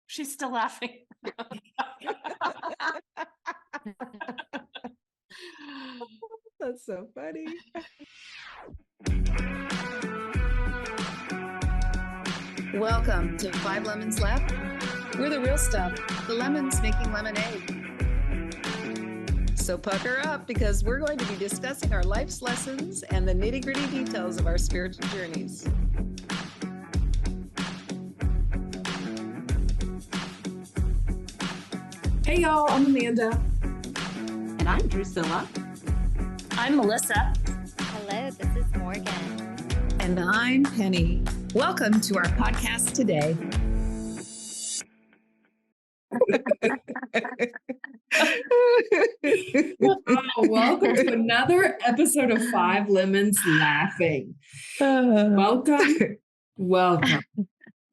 She's still laughing. That's so funny. Welcome to 5 Lemons Left. We're the real stuff, the lemons making lemonade. So pucker up, because we're going to be discussing our life's lessons and the nitty-gritty details of our spiritual journeys. Hey y'all, I'm Amanda. And I'm Drusilla. I'm Melissa. Hello, this is Morgan. And I'm Penny. Welcome to our podcast today. Welcome to another episode of 5 Lemons Laughing. Welcome.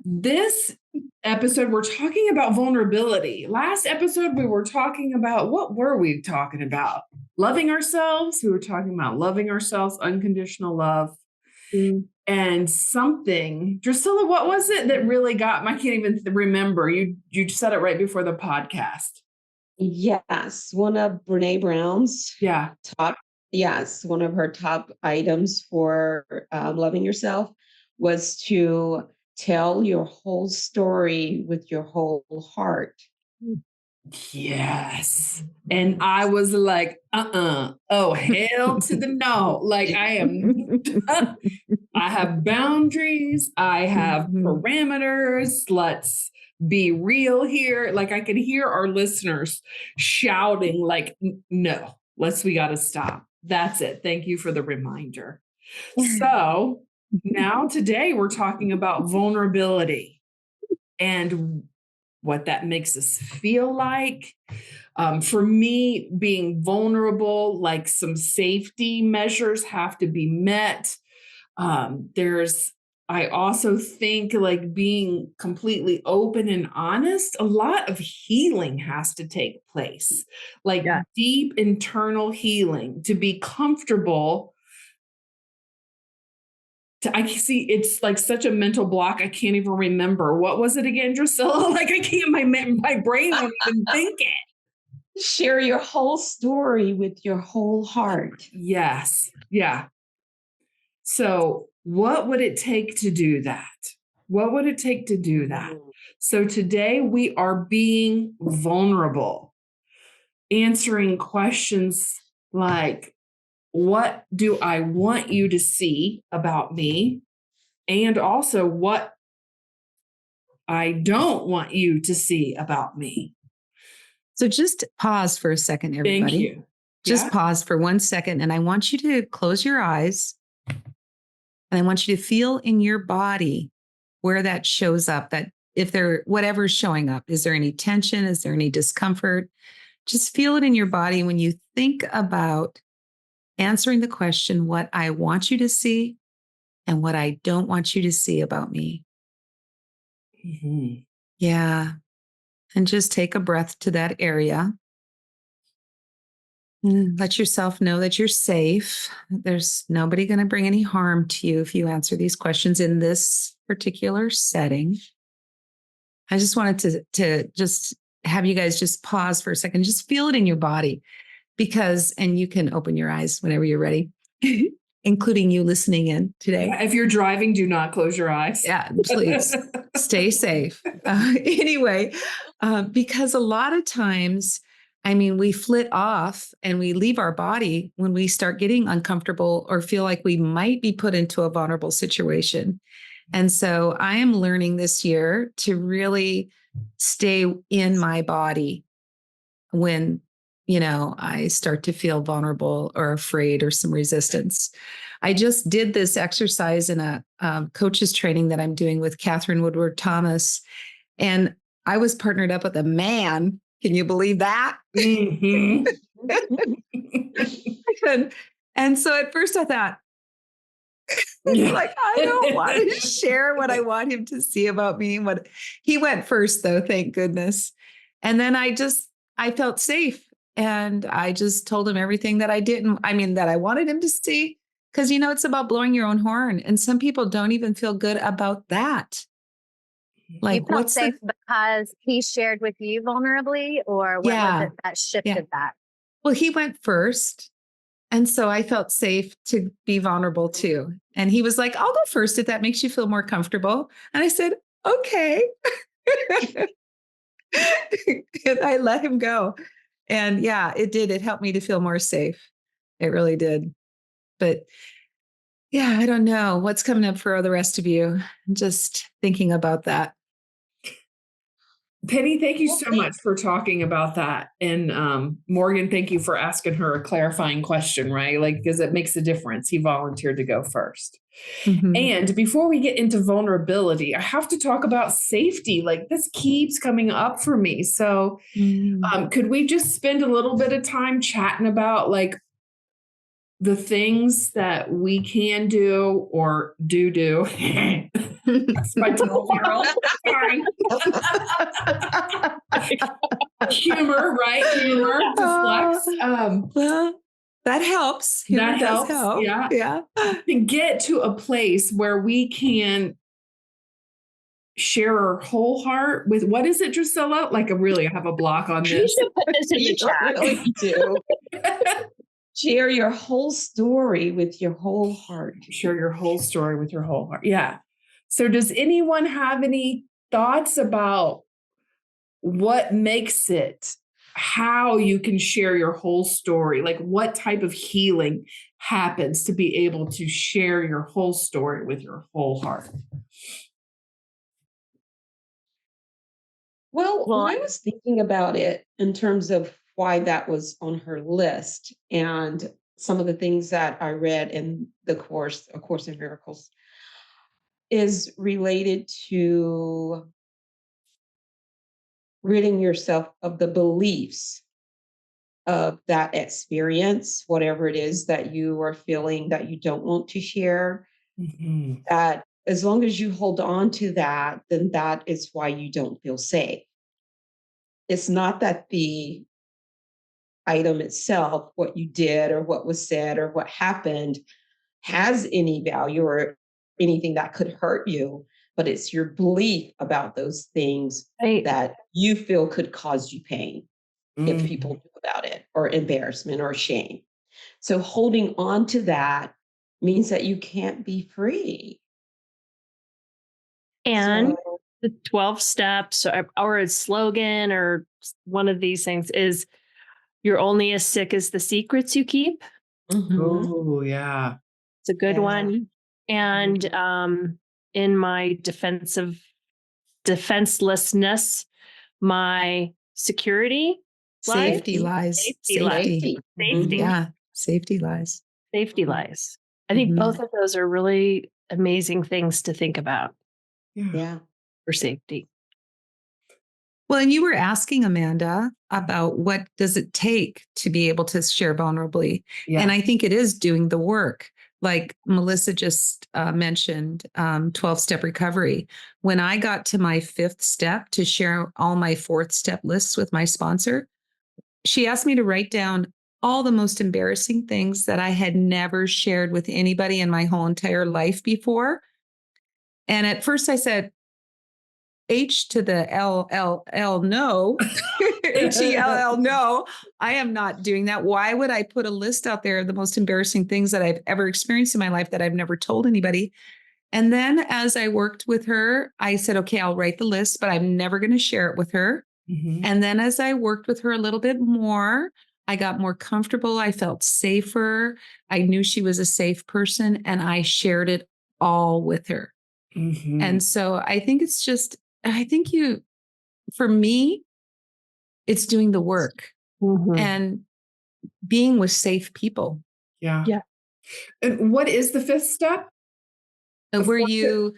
This episode, we're talking about vulnerability. Last episode, we were talking about, what were we talking about? Loving ourselves. We were talking about loving ourselves, unconditional love. And something, Drusilla, what was it that really got, I can't even remember. You said it right before the podcast. Yes, one of Brene Brown's one of her top items for loving yourself was to tell your whole story with your whole heart. Yes. And I was like, oh, hell to the no. Like I have boundaries. I have parameters. Let's be real here. Like I could hear our listeners shouting like, no, we got to stop. That's it. Thank you for the reminder. So now today we're talking about vulnerability and what that makes us feel like. For me, being vulnerable, like some safety measures have to be met. I also think like being completely open and honest, a lot of healing has to take place, like deep internal healing to be comfortable. I see it's like such a mental block. I can't even remember. What was it again, Drusilla? Like I can't, my brain won't even think it. Share your whole story with your whole heart. Yes. Yeah. So what would it take to do that? What would it take to do that? So today we are being vulnerable, answering questions like, what do I want you to see about me? And also what I don't want you to see about me. So just pause for a second, everybody. Thank you. Just pause for 1 second. And I want you to close your eyes. And I want you to feel in your body where that shows up, that if there, whatever's showing up, is there any tension? Is there any discomfort? Just feel it in your body when you think about answering the question, what I want you to see and what I don't want you to see about me. Mm-hmm. Yeah. And just take a breath to that area. And let yourself know that you're safe. There's nobody going to bring any harm to you if you answer these questions in this particular setting. I just wanted to just have you guys just pause for a second, just feel it in your body and you can open your eyes whenever you're ready, including you listening in today. If you're driving, do not close your eyes. Yeah, please stay safe. Anyway, because a lot of times, we flit off and we leave our body when we start getting uncomfortable or feel like we might be put into a vulnerable situation. And so I am learning this year to really stay in my body when, I start to feel vulnerable or afraid or some resistance. I just did this exercise in a coach's training that I'm doing with Katherine Woodward Thomas. And I was partnered up with a man. Can you believe that? Mm-hmm. and so at first I thought, like, I don't want to share what I want him to see about me. He went first, though, thank goodness. And then I felt safe. And I just told him everything that that I wanted him to see. Because, it's about blowing your own horn. And some people don't even feel good about that. Like, what's safe because he shared with you vulnerably, or what was Yeah. it that shifted that? Well, he went first. And so I felt safe to be vulnerable too. And he was like, I'll go first if that makes you feel more comfortable. And I said, okay. And I let him go. And yeah, it did. It helped me to feel more safe. It really did. But yeah, I don't know what's coming up for the rest of you. I'm just thinking about that. Penny, thank you so much for talking about that. And Morgan, thank you for asking her a clarifying question, right? Like, because it makes a difference. He volunteered to go first. Mm-hmm. And before we get into vulnerability, I have to talk about safety. Like, this keeps coming up for me. So could we just spend a little bit of time chatting about like the things that we can do or do? That's my 12-year-old. Sorry. Humor, right? Humor to flex. Well, that helps. Humor that helps. Help. Yeah. To get to a place where we can share our whole heart with, what is it, Drusilla? Like, I have a block on this. You should put this in the chat. Really do. Share your whole story with your whole heart. Share your whole story with your whole heart. Yeah. So does anyone have any thoughts about what makes it, how you can share your whole story? Like, what type of healing happens to be able to share your whole story with your whole heart? Well, I was thinking about it in terms of why that was on her list, and some of the things that I read in the course, A Course in Miracles, is related to ridding yourself of the beliefs of that experience, whatever it is that you are feeling that you don't want to share. Mm-hmm. That as long as you hold on to that, then that is why you don't feel safe. It's not that the item itself, what you did or what was said or what happened, has any value or anything that could hurt you, but it's your belief about those things that you feel could cause you pain if people knew about it, or embarrassment or shame. So holding on to that means that you can't be free. And the 12 steps or a slogan or one of these things is, you're only as sick as the secrets you keep. Mm-hmm. Oh, yeah. It's a good one. And in my defenselessness, my security safety lies. Safety. Yeah. Safety lies. Safety lies. I think both of those are really amazing things to think about. Yeah. For safety. Well, and you were asking, Amanda, about what does it take to be able to share vulnerably. Yeah. And I think it is doing the work. Like Melissa just mentioned, 12-step recovery. When I got to my 5th step to share all my 4th step lists with my sponsor, she asked me to write down all the most embarrassing things that I had never shared with anybody in my whole entire life before. And at first I said, H to the L, no. H-E-L-L, no. I am not doing that. Why would I put a list out there of the most embarrassing things that I've ever experienced in my life that I've never told anybody? And then as I worked with her, I said, okay, I'll write the list, but I'm never going to share it with her. Mm-hmm. And then as I worked with her a little bit more, I got more comfortable. I felt safer. I knew she was a safe person, and I shared it all with her. Mm-hmm. And so I think it's just, for me, it's doing the work and being with safe people. Yeah. Yeah. And what is the 5th step? Where you,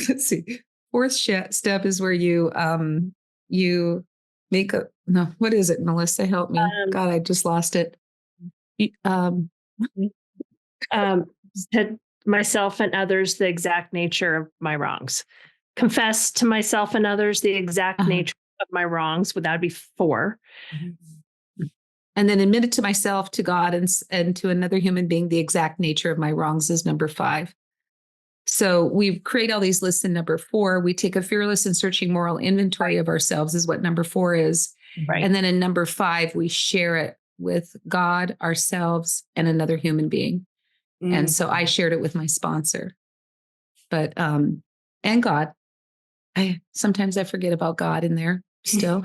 let's see, 4th step is where you make what is it, Melissa? Help me. God, I just lost it. To myself and others the exact nature of my wrongs. Confess to myself and others the exact nature of my wrongs. That would be 4. And then admit it to myself, to God, and to another human being the exact nature of my wrongs is number 5. So we create all these lists in number 4. We take a fearless and searching moral inventory of ourselves is what number 4 is. Right. And then in number 5, we share it with God, ourselves, and another human being. And so I shared it with my sponsor, but, and God. Sometimes I forget about God in there still,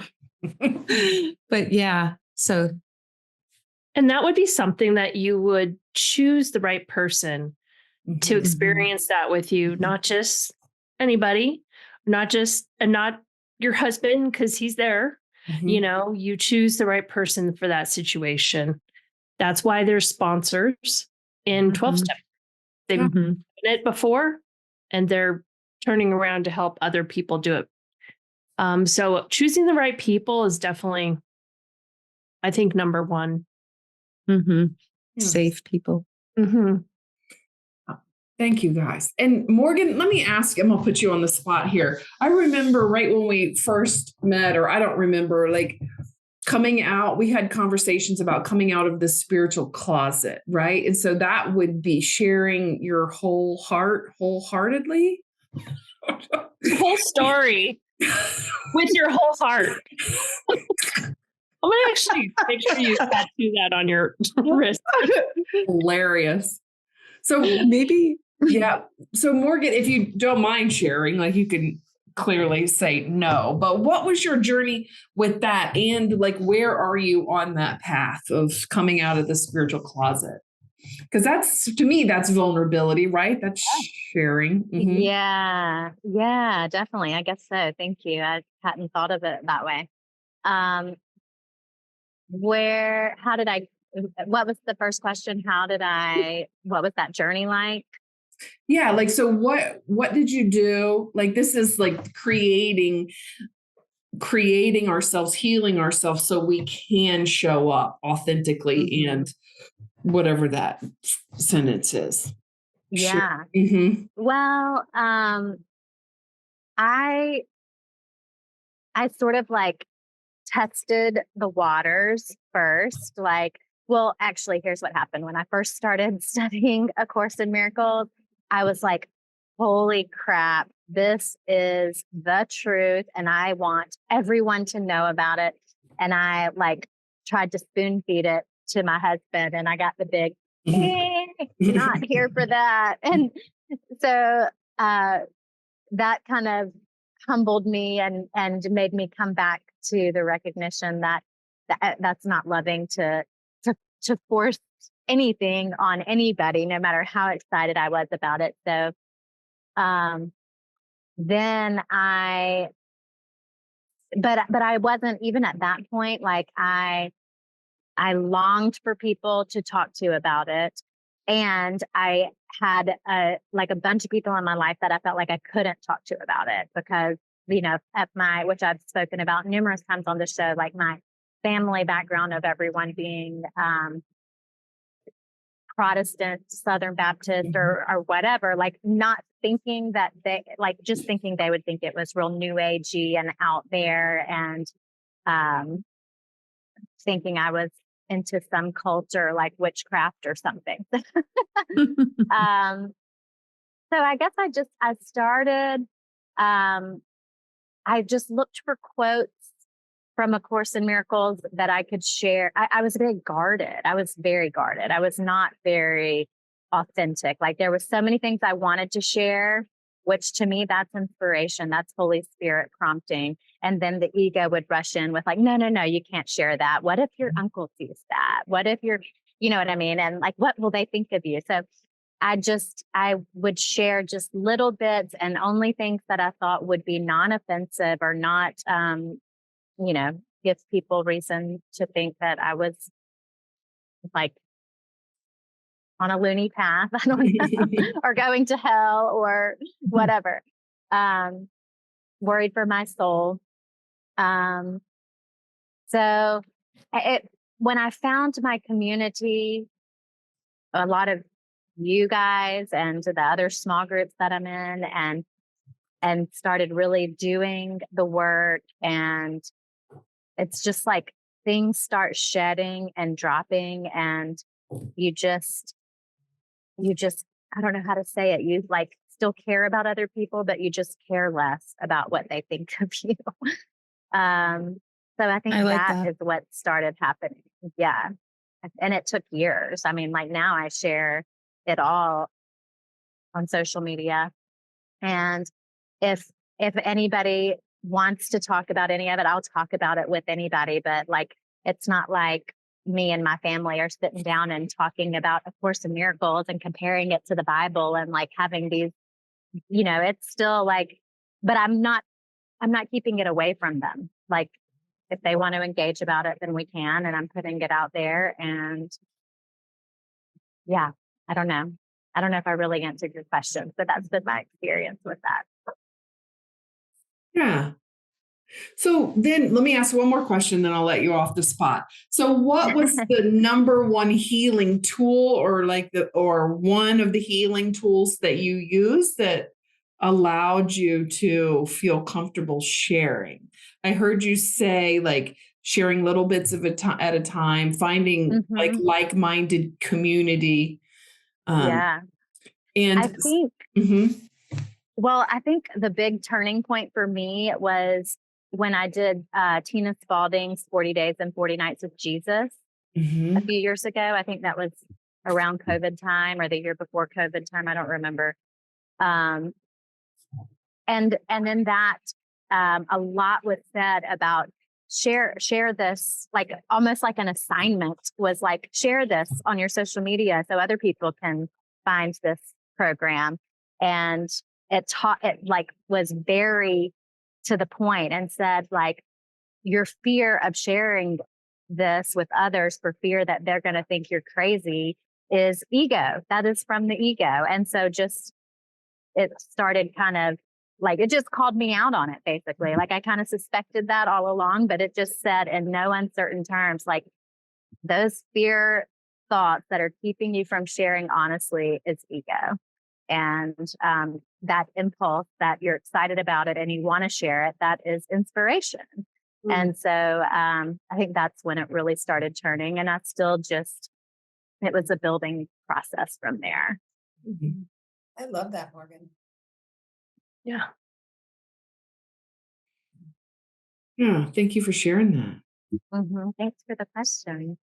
but yeah. So. And that would be something that you would choose the right person to experience that with you, not just anybody, not your husband, because he's there. You choose the right person for that situation. That's why there's sponsors in 12 step. They've done it before and they're turning around to help other people do it. So choosing the right people is definitely, I think, number 1. Safe people. Thank you, guys. And Morgan, let me ask, I'm going to put you on the spot here. I remember right when we first met, or I don't remember, like coming out, we had conversations about coming out of the spiritual closet, right? And so that would be sharing your whole heart, wholeheartedly. Whole story with your whole heart. I'm going to actually make sure you tattoo that on your wrist. Hilarious. So maybe. Yeah. So Morgan, if you don't mind sharing, like you can clearly say no, but what was your journey with that? And like, where are you on that path of coming out of the spiritual closet? Because that's, to me, that's vulnerability, right? That's sharing. Yeah, definitely. I guess so. Thank you. I hadn't thought of it that way. What was the first question? What was that journey like? Yeah. Like, so what did you do? Like, this is like creating ourselves, healing ourselves so we can show up authentically and whatever that sentence is. Yeah. Well, I sort of like tested the waters first. Well, actually, here's what happened. When I first started studying A Course in Miracles, I was like, holy crap, this is the truth. And I want everyone to know about it. And I tried to spoon feed it to my husband, and I got the big, not here for that. And so that kind of humbled me and made me come back to the recognition that that's not loving to force anything on anybody, no matter how excited I was about it. So then but I wasn't even at that point. Like I longed for people to talk to about it. And I had a bunch of people in my life that I felt like I couldn't talk to about it because, which I've spoken about numerous times on the show, like my family background of everyone being Protestant, Southern Baptist, or whatever, not thinking that just thinking they would think it was real new agey and out there, and thinking I was into some culture like witchcraft or something. So I guess I started, I just looked for quotes from A Course in Miracles that I could share. I was very guarded. I was not very authentic. Like there was so many things I wanted to share, which to me, that's inspiration. That's Holy Spirit prompting. And then the ego would rush in with no, you can't share that. What if your uncle sees that? What if you know what I mean? And what will they think of you? So I would share just little bits and only things that I thought would be non-offensive or not, give people reason to think that I was on a loony path, I don't know, or going to hell or whatever. Worried for my soul. So when I found my community, a lot of you guys and the other small groups that I'm in, and started really doing the work, and it's just things start shedding and dropping, and you just I don't know how to say it. You still care about other people, but you just care less about what they think of you. So I think I like that that. is what started happening. Yeah. And it took years. I mean, like now I share it all on social media. And if anybody wants to talk about any of it, I'll talk about it with anybody. But like, it's not like me and my family are sitting down and talking about A Course in Miracles and comparing it to the Bible and like having these, it's still like, but I'm not keeping it away from them. Like if they want to engage about it, then we can. And I'm putting it out there. And yeah, I don't know. I don't know if I really answered your question, but that's been my experience with that. Yeah. So then let me ask one more question, then I'll let you off the spot. So what was the number one healing tool or one of the healing tools that you use that allowed you to feel comfortable sharing? I heard you say like sharing little bits of at a time, finding like-minded community. Yeah. And I think, well, I think the big turning point for me was when I did Tina Spalding's 40 Days and 40 Nights with Jesus a few years ago. I think that was around COVID time or the year before COVID time. I don't remember. And then that a lot was said about share this, like almost like an assignment was like, share this on your social media so other people can find this program. And it was very to the point and said like, your fear of sharing this with others for fear that they're going to think you're crazy is ego. That is from the ego. And so it started kind of like, it just called me out on it, basically. Like I kind of suspected that all along, but it just said in no uncertain terms, like those fear thoughts that are keeping you from sharing honestly is ego. And that impulse that you're excited about it and you want to share it, that is inspiration. And so I think that's when it really started turning. And I still it was a building process from there. I love that, Morgan. Yeah. Yeah. Thank you for sharing that. Thanks for the question.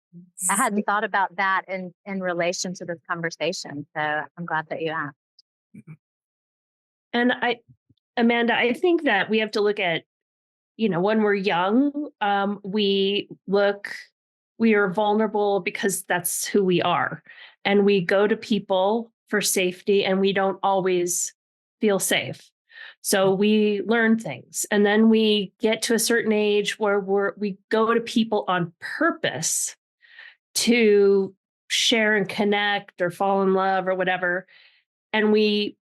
I hadn't thought about that in relation to this conversation. So I'm glad that you asked. And Amanda, I think that we have to look at, when we're young, we are vulnerable because that's who we are. And we go to people for safety and we don't always feel safe. So we learn things. And then we get to a certain age where we go to people on purpose to share and connect or fall in love or whatever. And we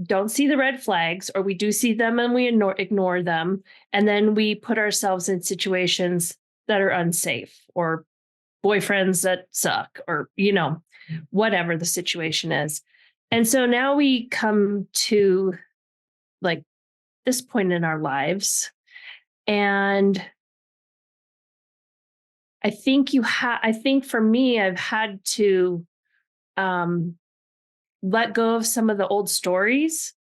don't see the red flags, or we do see them and we ignore them. And then we put ourselves in situations that are unsafe, or boyfriends that suck, or, whatever the situation is. And so now we come to like this point in our lives. And I think for me, I've had to let go of some of the old stories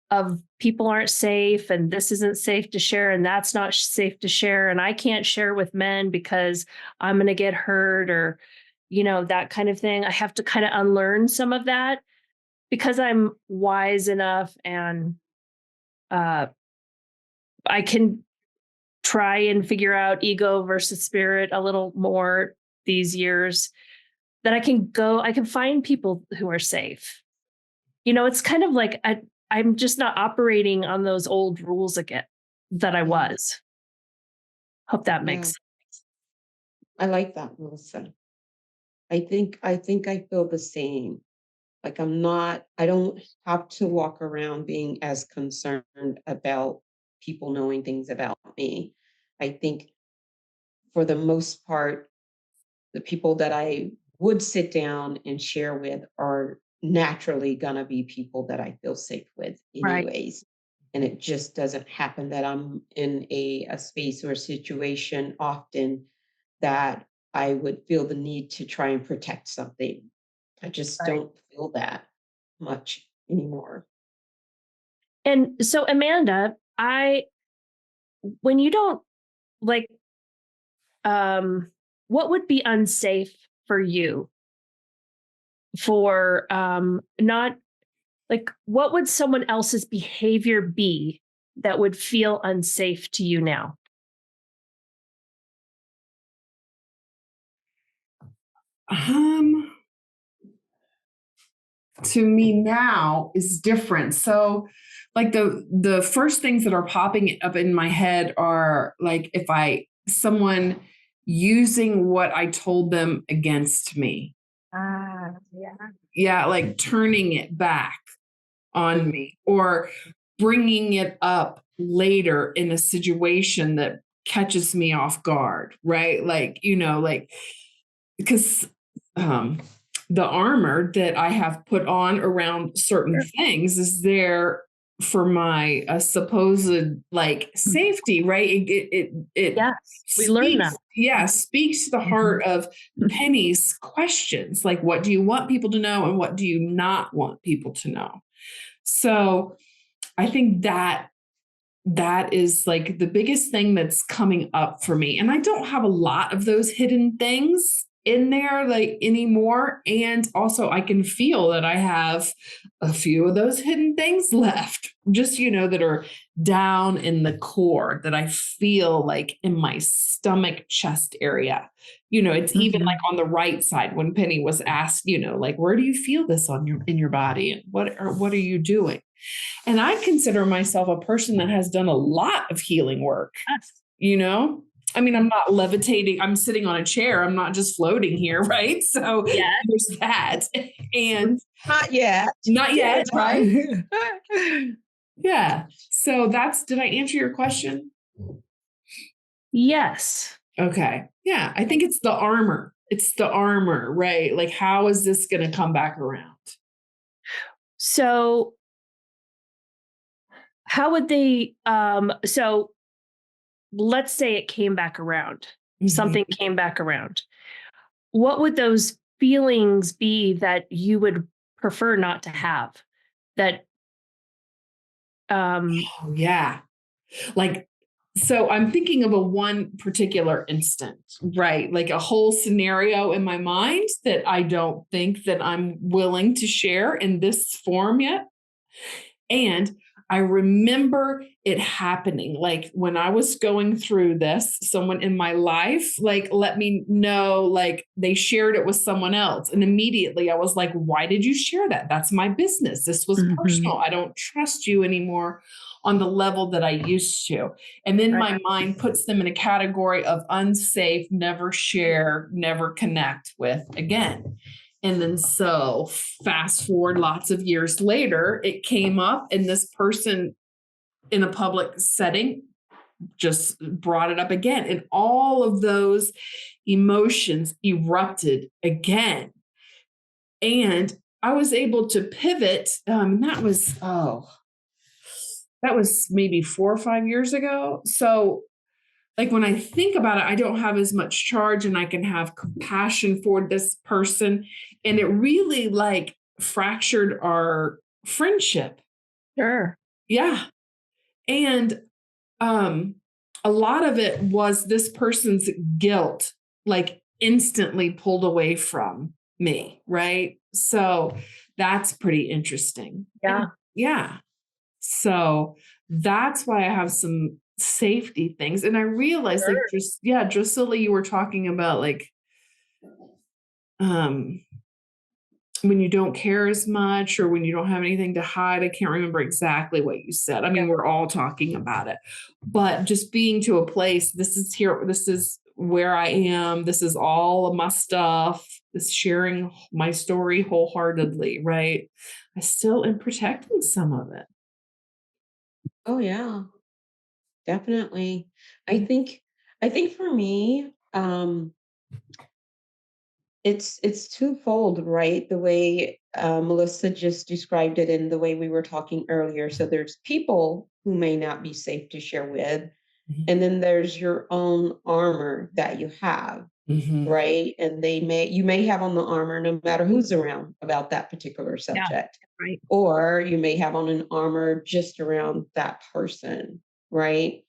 of people aren't safe and this isn't safe to share and that's not safe to share. And I can't share with men because I'm going to get hurt, or, that kind of thing. I have to kind of unlearn some of that because I'm wise enough and I can try and figure out ego versus spirit a little more these years, that I can find people who are safe. It's kind of like I'm just not operating on those old rules again that I was. Hope that makes sense. I like that, Melissa. I think I feel the same. Like I don't have to walk around being as concerned about people knowing things about me. I think for the most part, the people that I would sit down and share with are naturally going to be people that I feel safe with anyways. Right. And it just doesn't happen that I'm in a space or a situation often that I would feel the need to try and protect something. I just don't feel that much anymore. And so, Amanda, when you don't like, what would be unsafe for you for, not like, what would someone else's behavior be that would feel unsafe to you now? To me now is different. So like the first things that are popping up in my head are like if someone using what I told them against me. Yeah. Yeah, like turning it back on me or bringing it up later in a situation that catches me off guard, right? Like, like because the armor that I have put on around certain things is there for my supposed like safety, right? It Yes, we learn that. Speaks to the heart of Penny's questions, like what do you want people to know and what do you not want people to know? So I think that is like the biggest thing that's coming up for me. And I don't have a lot of those hidden things in there like anymore. And also I can feel that I have a few of those hidden things left, just, that are down in the core that I feel like in my stomach, chest area. It's even like on the right side when Penny was asked, like, where do you feel this in your body? And what are you doing? And I consider myself a person that has done a lot of healing work. Yes. I mean, I'm not levitating. I'm sitting on a chair. I'm not just floating here, right? So there's that. And not yet. Not yet, right? Yeah. So did I answer your question? Yes. Okay. Yeah. I think it's the armor. It's the armor, right? Like, how is this going to come back around? So how would they, so let's say it came back around, something came back around. What would those feelings be that you would prefer not to have? That, oh, yeah. Like, so I'm thinking of one particular instant, right? Like a whole scenario in my mind that I don't think that I'm willing to share in this form yet. And I remember it happening. Like when I was going through this, someone in my life, like, let me know, like they shared it with someone else. And immediately I was like, why did you share that? That's my business. This was personal. I don't trust you anymore on the level that I used to. And then my mind puts them in a category of unsafe, never share, never connect with again. And then so fast forward lots of years later, it came up and this person in a public setting just brought it up again. And all of those emotions erupted again. And I was able to pivot. That was maybe 4 or 5 years ago. So like when I think about it, I don't have as much charge and I can have compassion for this person. And it really like fractured our friendship. sure. Yeah. And a lot of it was this person's guilt, like instantly pulled away from me. Right. So that's pretty interesting. Yeah. And yeah. So that's why I have some safety things. And I realized like Drusilla, you were talking about like when you don't care as much or when you don't have anything to hide. I can't remember exactly what you said. I mean, we're all talking about it, but just being to a place, this is where I am. This is all of my stuff. This sharing my story wholeheartedly, right? I still am protecting some of it. Oh yeah, definitely. I think for me, it's twofold, right? The way Melissa just described it and the way we were talking earlier. So there's people who may not be safe to share with, and then there's your own armor that you have, right? And you may have on the armor no matter who's around about that particular subject. Right. Or you may have on an armor just around that person, right?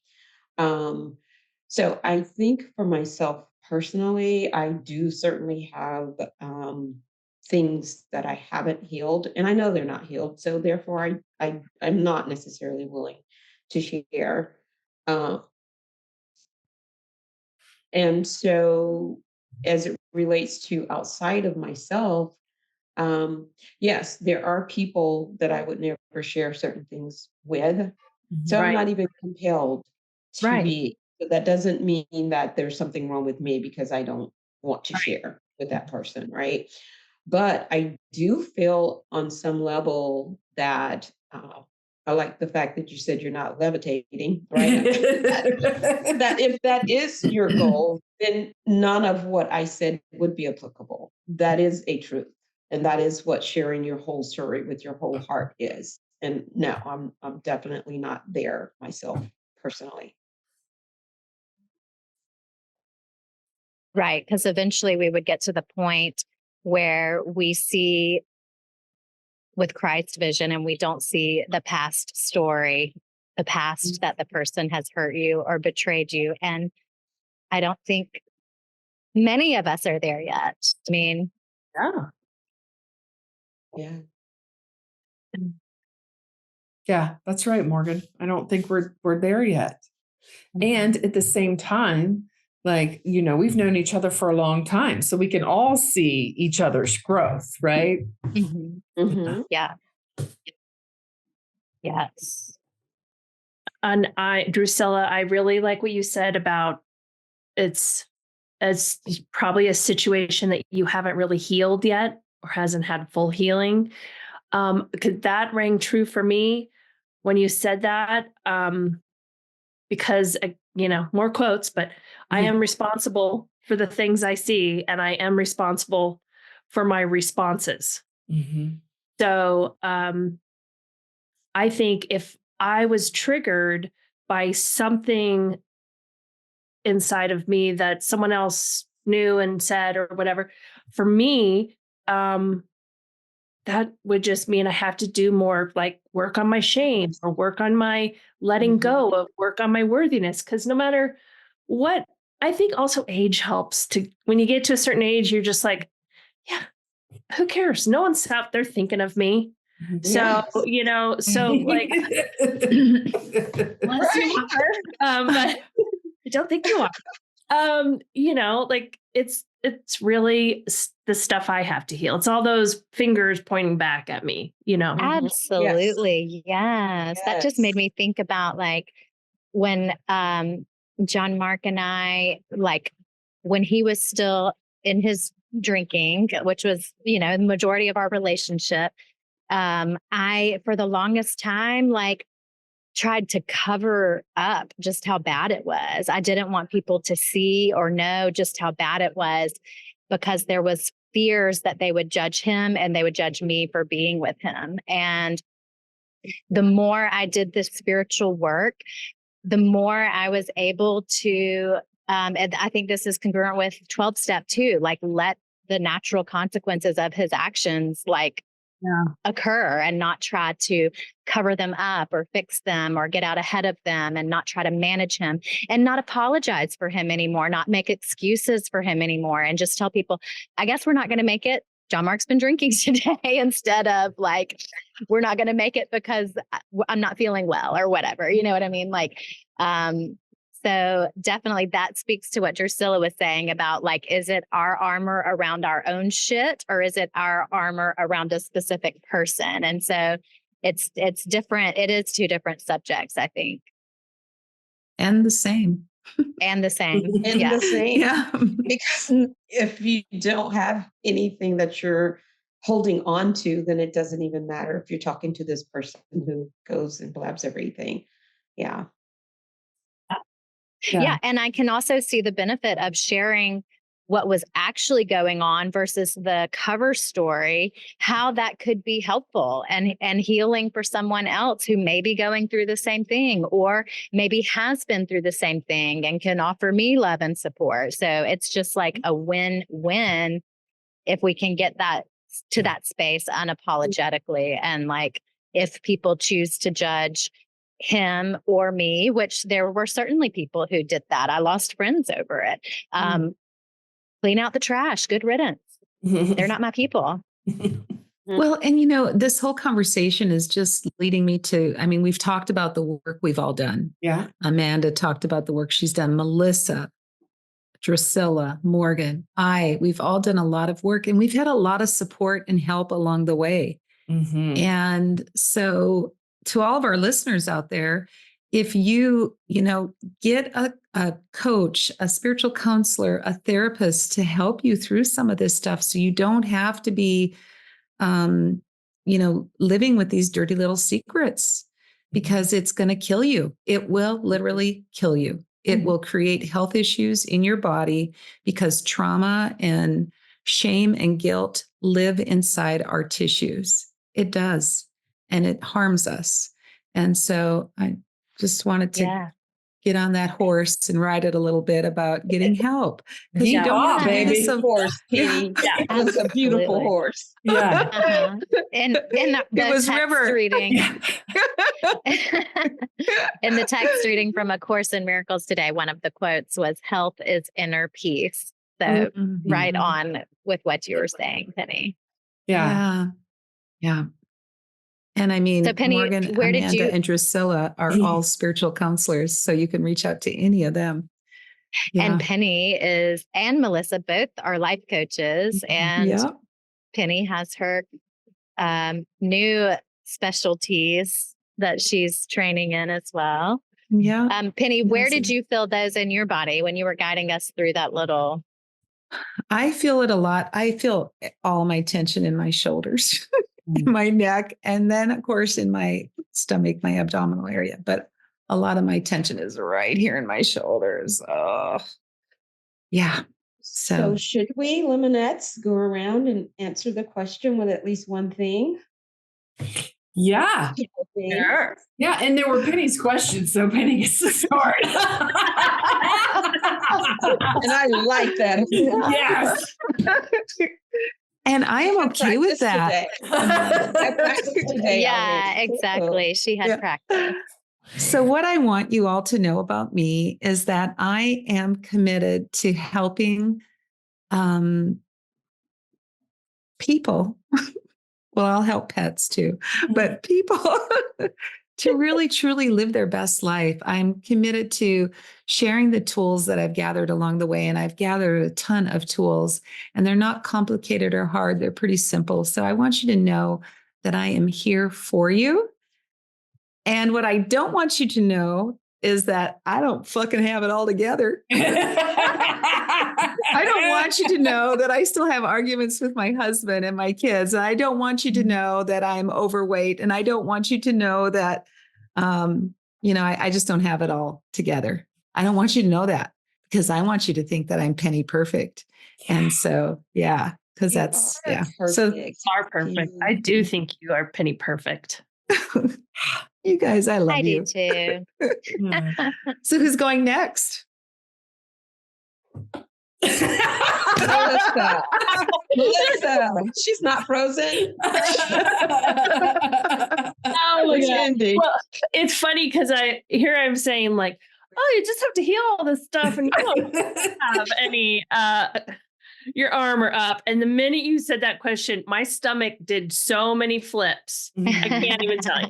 So I think for myself personally, I do certainly have things that I haven't healed, and I know they're not healed. So therefore, I'm not necessarily willing to share. Uh, and so, as it relates to outside of myself, yes, there are people that I would never share certain things with. So I'm Right. not even compelled to Right. be. But that doesn't mean that there's something wrong with me because I don't want to share with that person, right? But I do feel on some level that I like the fact that you said you're not levitating, right? That if that is your goal, then none of what I said would be applicable. That is a truth. And that is what sharing your whole story with your whole heart is. And no, I'm definitely not there myself personally. Right. Because eventually we would get to the point where we see with Christ's vision and we don't see the past story, the past that the person has hurt you or betrayed you. And I don't think many of us are there yet. I mean, Yeah. Yeah. Yeah, that's right, Morgan. I don't think we're there yet. And at the same time, like, we've known each other for a long time, so we can all see each other's growth, right? yeah. Yes. And Drusilla, I really like what you said about it's probably a situation that you haven't really healed yet or hasn't had full healing. Because that rang true for me when you said that. Because more quotes, but I am responsible for the things I see, and I am responsible for my responses. So I think if I was triggered by something inside of me that someone else knew and said or whatever, for me, that would just mean I have to do more like work on my shame or work on my letting go of work on my worthiness. Cause no matter what, I think also age helps to, when you get to a certain age, you're just like, yeah, who cares? No one's out there thinking of me. So, Yes. so like, unless you are, but I don't think you are. Like it's really the stuff I have to heal. It's all those fingers pointing back at me, Absolutely. Yes. That just made me think about like when John Mark and I, like when he was still in his drinking, which was, the majority of our relationship. I, for the longest time, like tried to cover up just how bad it was. I didn't want people to see or know just how bad it was because there was fears that they would judge him and they would judge me for being with him. And the more I did this spiritual work, the more I was able to, and I think this is congruent with 12 step too, like let the natural consequences of his actions, like occur and not try to cover them up or fix them or get out ahead of them and not try to manage him and not apologize for him anymore, not make excuses for him anymore and just tell people, I guess we're not going to make it. John Mark's been drinking today instead of like, we're not going to make it because I'm not feeling well or whatever. You know what I mean? Like, so definitely that speaks to what Drusilla was saying about like, is it our armor around our own shit or is it our armor around a specific person? And so it's different. It is two different subjects, I think. And the same. And the same. And yeah. the same. Yeah. Because if you don't have anything that you're holding on to, then it doesn't even matter if you're talking to this person who goes and blabs everything. Yeah. Yeah. And I can also see the benefit of sharing what was actually going on versus the cover story, how that could be helpful and healing for someone else who may be going through the same thing or maybe has been through the same thing and can offer me love and support. So it's just like a win-win if we can get that to that space unapologetically. And like, if people choose to judge him or me, which there were certainly people who did that. I lost friends over it. Clean out the trash. Good riddance. They're not my people. Well, and this whole conversation is just leading me to, I mean, we've talked about the work we've all done. Yeah. Amanda talked about the work she's done. Melissa, Drusilla, Morgan, we've all done a lot of work, and we've had a lot of support and help along the way. And so to all of our listeners out there, if you get a coach, a spiritual counselor, a therapist to help you through some of this stuff, so you don't have to be, living with these dirty little secrets, because it's going to kill you. It will literally kill you. It will create health issues in your body, because trauma and shame and guilt live inside our tissues. It does. And it harms us. And so I just wanted to get on that horse and ride it a little bit about getting help. Because you don't have to do this. Horse, Penny. It's a beautiful horse. Yeah. And it was River reading. In the text reading from A Course in Miracles today, one of the quotes was, "Health is inner peace." So right on with what you were saying, Penny. Yeah. And I mean, so Penny, Morgan, Amanda, and Drusilla are all spiritual counselors, so you can reach out to any of them. And Penny and Melissa both are life coaches, and Penny has her new specialties that she's training in as well. Yeah. Penny, where did you feel those in your body when you were guiding us through that little? I feel it a lot. I feel all my tension in my shoulders, in my neck, and then of course in my stomach, my abdominal area. But a lot of my tension is right here in my shoulders. Oh, yeah. So should we, lemonettes, go around and answer the question with at least one thing? Yeah. Sure. Yeah. And there were Penny's questions, so Penny gets to start. And I like that. Yes. And I am okay with that. Yeah, exactly. She had practice. So what I want you all to know about me is that I am committed to helping people. Well, I'll help pets too, but people to really, truly live their best life. I'm committed to sharing the tools that I've gathered along the way. And I've gathered a ton of tools, and they're not complicated or hard. They're pretty simple. So I want you to know that I am here for you. And what I don't want you to know is that I don't fucking have it all together. I don't want you to know that I still have arguments with my husband and my kids. And I don't want you to know that I'm overweight. And I don't want you to know that, I just don't have it all together. I don't want you to know that, because I want you to think that I'm penny perfect. And so, because that's, so you are perfect. I do think you are penny perfect. You guys, I love you. I do too. So who's going next? Melissa. She's not frozen. Well, it's funny because I'm saying like, oh, you just have to heal all this stuff, and you don't have any your armor up. And the minute you said that question, my stomach did so many flips. I can't even tell you.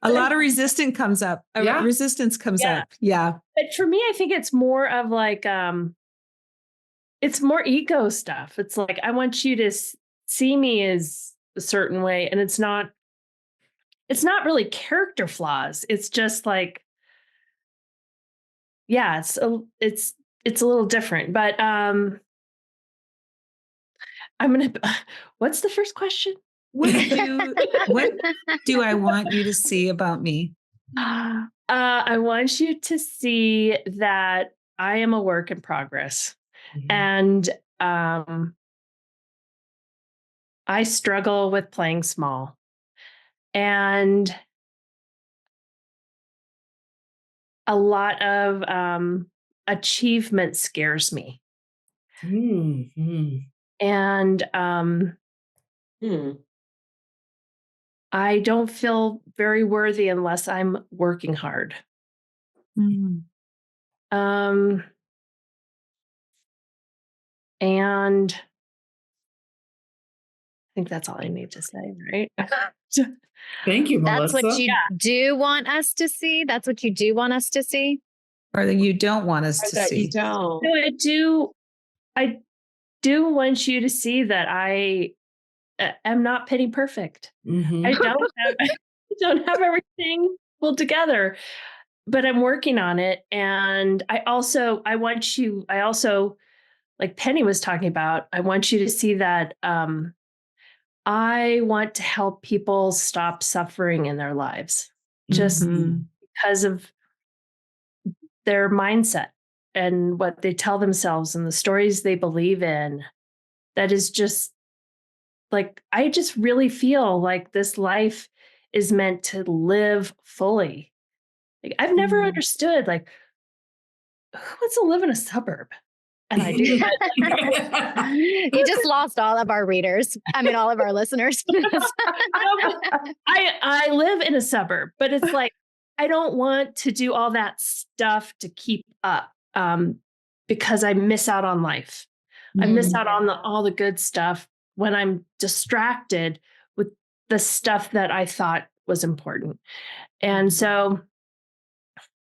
A lot of resistance comes up. Resistance comes up. Yeah. But for me, I think it's more of like, it's more ego stuff. It's like, I want you to see me as a certain way. And it's not really character flaws. It's just like, it's a little different, but, what's the first question? What do I want you to see about me? I want you to see that I am a work in progress. And I struggle with playing small. And a lot of achievement scares me. And I don't feel very worthy unless I'm working hard. Mm. And I think that's all I need to say, right? Thank you, That's Melissa. what you do want us to see. That's what you do want us to see. Or that you don't want us Or to that see. you don't. No, I do want you to see that I am not penny perfect. Mhm. I don't have everything pulled together, but I'm working on it. And I also, like Penny was talking about, I want you to see that I want to help people stop suffering in their lives just Mhm. because of their mindset and what they tell themselves and the stories they believe in. That is just like, I just really feel like this life is meant to live fully. Like, I've never understood, like, who wants to live in a suburb? And I do. You just lost all of our readers. I mean, all of our listeners. I live in a suburb, but it's like, I don't want to do all that stuff to keep up because I miss out on life. I miss out on all the good stuff when I'm distracted with the stuff that I thought was important. And so,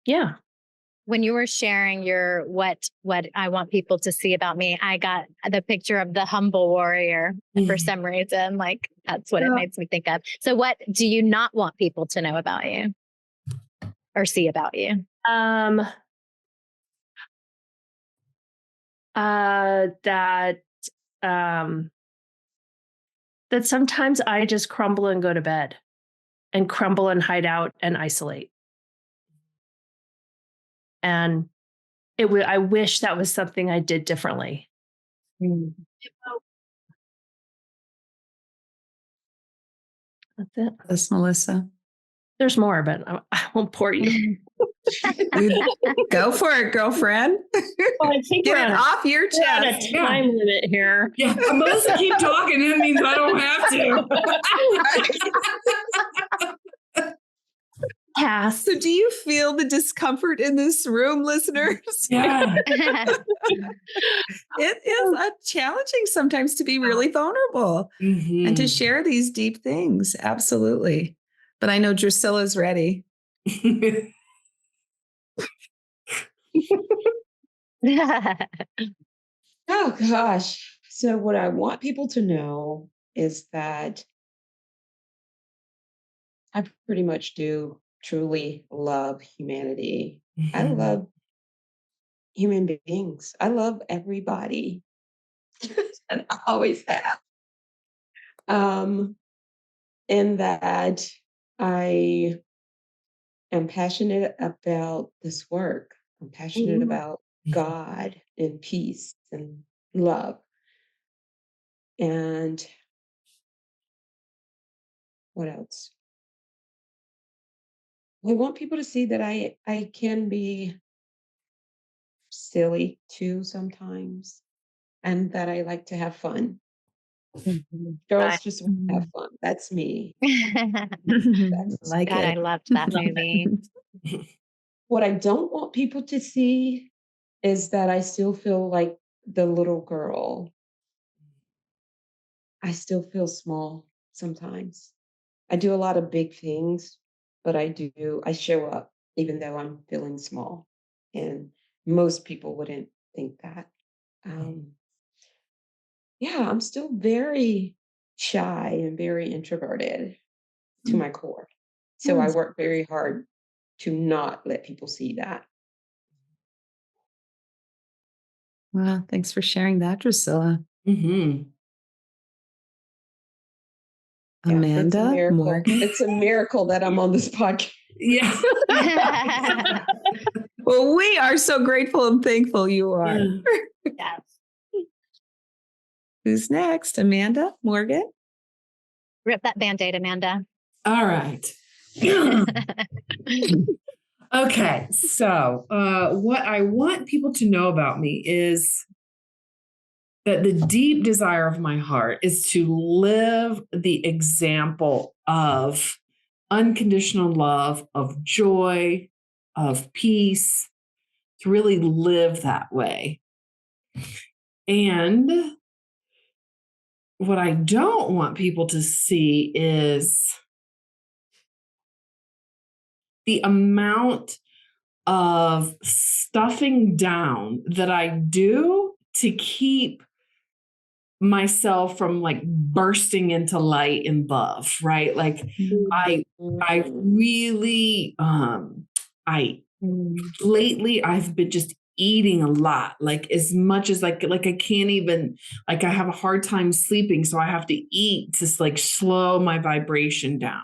yeah. When you were sharing your what I want people to see about me, I got the picture of the humble warrior for some reason. Like, that's what it makes me think of. So what do you not want people to know about you or see about you? That sometimes I just crumble and go to bed and crumble and hide out and isolate. And I wish that was something I did differently. That's it. That's Melissa. There's more, but I won't bore you. Go for it, girlfriend. Well, I think Get it off your we're on a chest. time limit here. Yeah, Melissa, keep talking. That means I don't have to. Cass. So do you feel the discomfort in this room, listeners? Yeah. It is challenging sometimes to be really vulnerable and to share these deep things. Absolutely. But I know Drusilla's ready. Oh gosh. So what I want people to know is that I pretty much do truly love humanity. I love human beings. I love everybody. And I always have. And that I am passionate about this work. I'm passionate about God and peace and love. And what else? I want people to see that I can be silly too sometimes, and that I like to have fun. Girls just want to have fun. That's me. Like God, it. I loved that movie. What I don't want people to see is that I still feel like the little girl. I still feel small sometimes. I do a lot of big things, but I show up even though I'm feeling small. And most people wouldn't think that. Yeah, I'm still very shy and very introverted to my core. So I work very hard to not let people see that. Well, thanks for sharing that, Drusilla. Amanda, it's Morgan. It's a miracle that I'm on this podcast. Yeah. Well, we are so grateful and thankful you are. Yes. Who's next? Amanda, Morgan? Rip that Band-Aid, Amanda. All right. Okay. So what I want people to know about me is that the deep desire of my heart is to live the example of unconditional love, of joy, of peace, to really live that way. And what I don't want people to see is the amount of stuffing down that I do to keep myself from like bursting into light and love, right? Like I really lately I've been just eating a lot, like as much as like I can't even, like I have a hard time sleeping, so I have to eat to like slow my vibration down.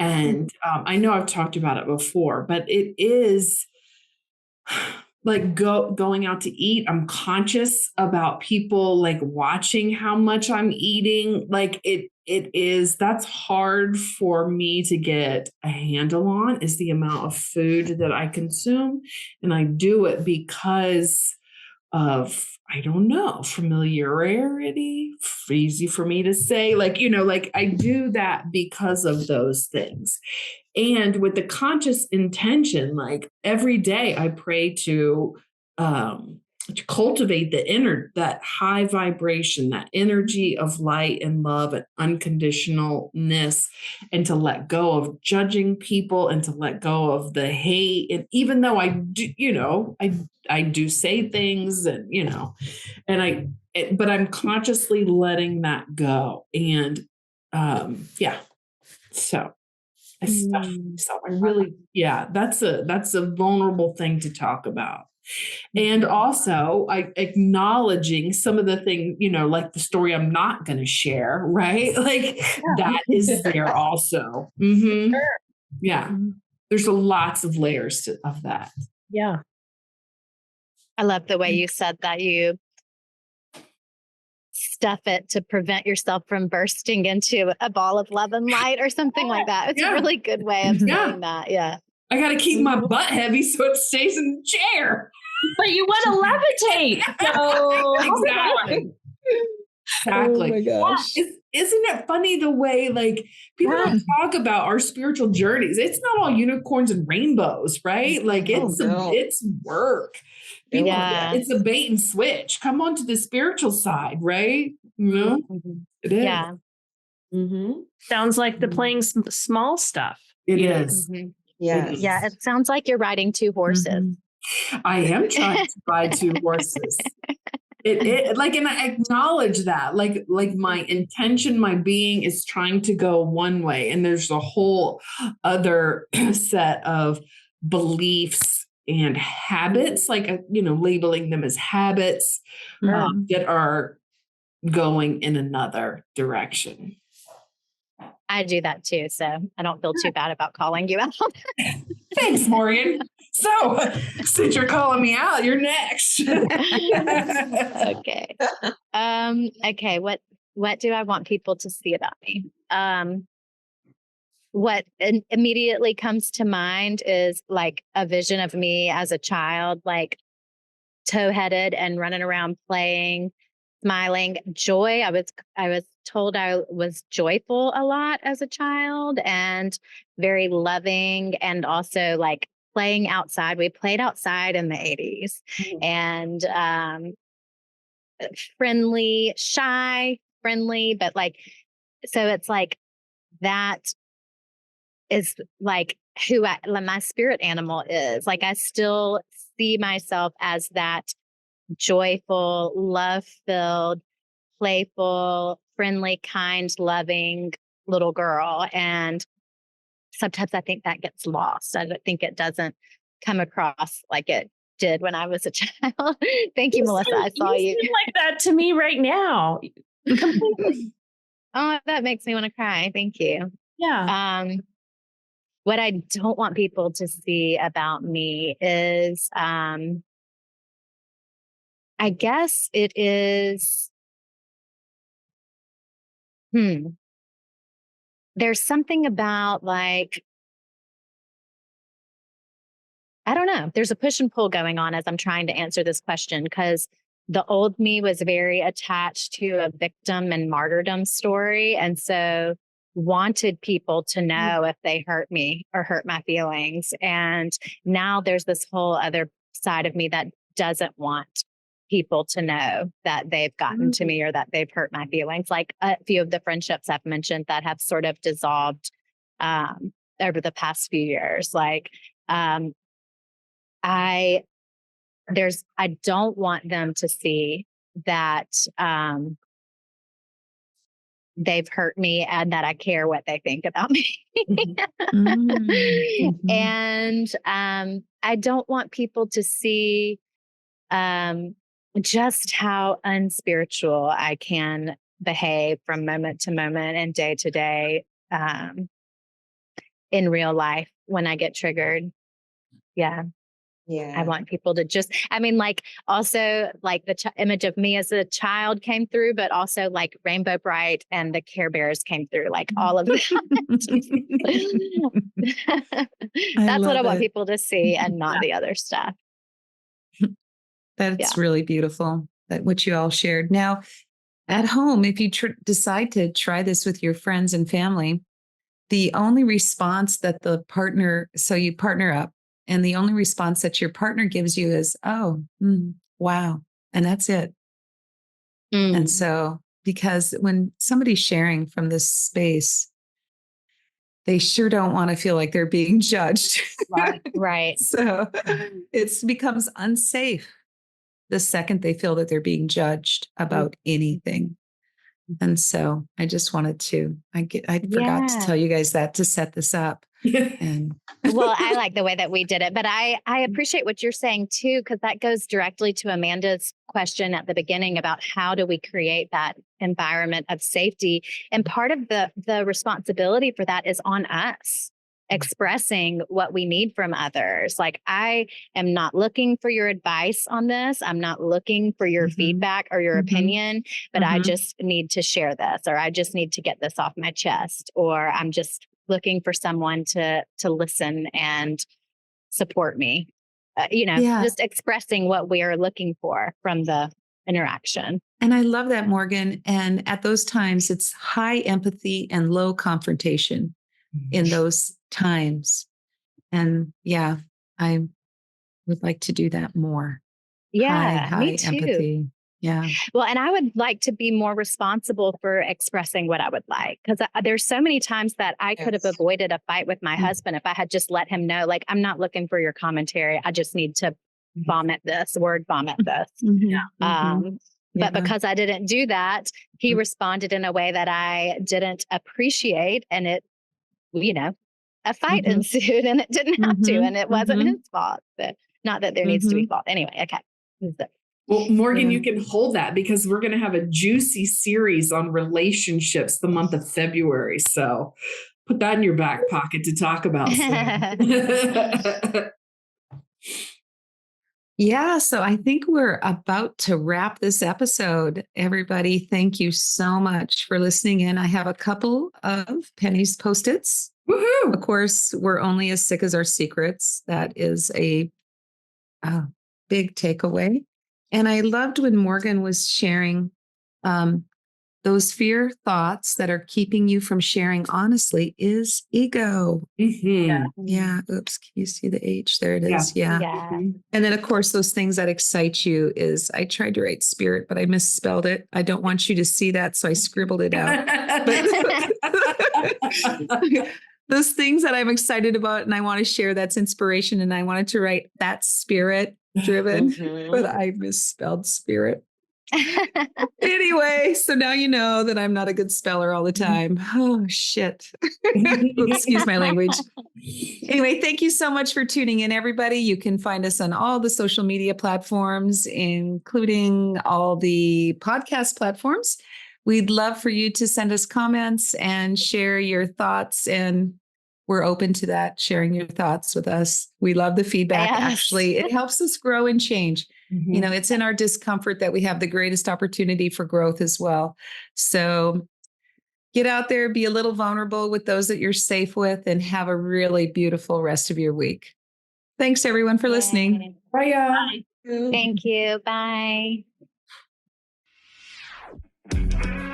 And I know I've talked about it before, but it is like going out to eat. I'm conscious about people like watching how much I'm eating. Like that's hard for me to get a handle on, is the amount of food that I consume. And I do it because of, I don't know, familiarity, easy for me to say, like, like I do that because of those things. And with the conscious intention, like every day I pray to cultivate that high vibration, that energy of light and love and unconditionalness, and to let go of judging people and to let go of the hate. And even though I do, I do say things and, but I'm consciously letting that go. And so I stuff myself. I really, that's a vulnerable thing to talk about. And also I acknowledging some of the things, like the story I'm not going to share, right? Like that is there also. Mm-hmm. Sure. Yeah. Mm-hmm. There's lots of layers of that. Yeah. I love the way you said that you stuff it to prevent yourself from bursting into a ball of love and light or something like that. It's a really good way of saying that. Yeah. I got to keep my butt heavy so it stays in the chair. But you want to levitate. So exactly. Exactly. Oh my gosh. Isn't it funny the way like people don't talk about our spiritual journeys? It's not all unicorns and rainbows, right? Like it's work. People, it's a bait and switch. Come on to the spiritual side, right? It is. Yeah. Mm-hmm. Sounds like the playing small stuff. It is. Mm-hmm. Yeah. Yeah. It sounds like you're riding two horses. Mm-hmm. I am trying to ride two horses. It like, and I acknowledge that, like my intention, my being is trying to go one way, and there's a whole other set of beliefs and habits, like, labeling them as habits that are going in another direction. I do that too, so I don't feel too bad about calling you out. Thanks, Morgan. So, since you're calling me out, you're next. Okay. Okay. What do I want people to see about me? What immediately comes to mind is like a vision of me as a child, like toe-headed and running around playing, smiling, joy. I was told I was joyful a lot as a child and very loving, and also like playing outside. We played outside in the 80s and friendly, shy, friendly, but like, so it's like that is like who my spirit animal is. Like I still see myself as that joyful, love-filled, playful, friendly, kind, loving little girl. And sometimes I think that gets lost. I think it doesn't come across like it did when I was a child. Thank you, Melissa. I saw you. Seem like that to me right now. Completely. Oh, that makes me want to cry. Thank you. Yeah. What I don't want people to see about me is, I guess it is, there's something about like, I don't know. There's a push and pull going on as I'm trying to answer this question, because the old me was very attached to a victim and martyrdom story. And so wanted people to know if they hurt me or hurt my feelings. And now there's this whole other side of me that doesn't want people to know that they've gotten to me or that they've hurt my feelings. Like a few of the friendships I've mentioned that have sort of dissolved over the past few years. Like I don't want them to see that they've hurt me and that I care what they think about me. Mm-hmm. And I don't want people to see just how unspiritual I can behave from moment to moment and day to day in real life when I get triggered. Yeah. Yeah. I want people to just, I mean, like also like the image of me as a child came through, but also like Rainbow Bright and the Care Bears came through, like all of that. That's what I want people to see and not the other stuff. That's really beautiful, that what you all shared. Now, at home, if you decide to try this with your friends and family, the only response that so you partner up, and the only response that your partner gives you is, oh, wow. And that's it. And so, because when somebody's sharing from this space, they sure don't want to feel like they're being judged. Right. So it becomes unsafe the second they feel that they're being judged about anything. And so I just wanted to, I forgot to tell you guys that to set this up. And well, I like the way that we did it, but I appreciate what you're saying too, because that goes directly to Amanda's question at the beginning about how do we create that environment of safety. And part of the responsibility for that is on us, expressing what we need from others. Like, I am not looking for your advice on this. I'm not looking for your feedback or your opinion, but I just need to share this, or I just need to get this off my chest, or I'm just looking for someone to listen and support me. Just expressing what we are looking for from the interaction. And I love that, Morgan. And at those times, it's high empathy and low confrontation in those times. And yeah, I would like to do that more. Yeah, high me too. Empathy. Yeah. Well, and I would like to be more responsible for expressing what I would like, because there's so many times that I could have avoided a fight with my husband if I had just let him know, like, I'm not looking for your commentary. I just need to vomit this. But because I didn't do that, he responded in a way that I didn't appreciate. And it, a fight ensued, and it didn't have to, and it wasn't his fault. But not that there needs to be fault. Anyway, okay. Well, Morgan, you can hold that because we're going to have a juicy series on relationships the month of February. So put that in your back pocket to talk about. Yeah, so I think we're about to wrap this episode. Everybody, thank you so much for listening in. I have a couple of Penny's Post-its. Woohoo! Of course, we're only as sick as our secrets. That is a big takeaway. And I loved when Morgan was sharing those fear thoughts that are keeping you from sharing honestly is ego. Yeah. Oops. Can you see the H? There it is. Yeah. And then, of course, those things that excite you is, I tried to write spirit, but I misspelled it. I don't want you to see that, so I scribbled it out. Those things that I'm excited about and I want to share, that's inspiration. And I wanted to write that's spirit driven, but I misspelled spirit. Anyway, so now you know that I'm not a good speller all the time. Oh, shit. Excuse my language. Anyway, thank you so much for tuning in, everybody. You can find us on all the social media platforms, including all the podcast platforms. We'd love for you to send us comments and share your thoughts, and we're open to that, sharing your thoughts with us. We love the feedback. Yes. Actually, it helps us grow and change. It's in our discomfort that we have the greatest opportunity for growth as well. So get out there, be a little vulnerable with those that you're safe with, and have a really beautiful rest of your week. Thanks, everyone, for listening. Bye. Thank you. Bye. Bye.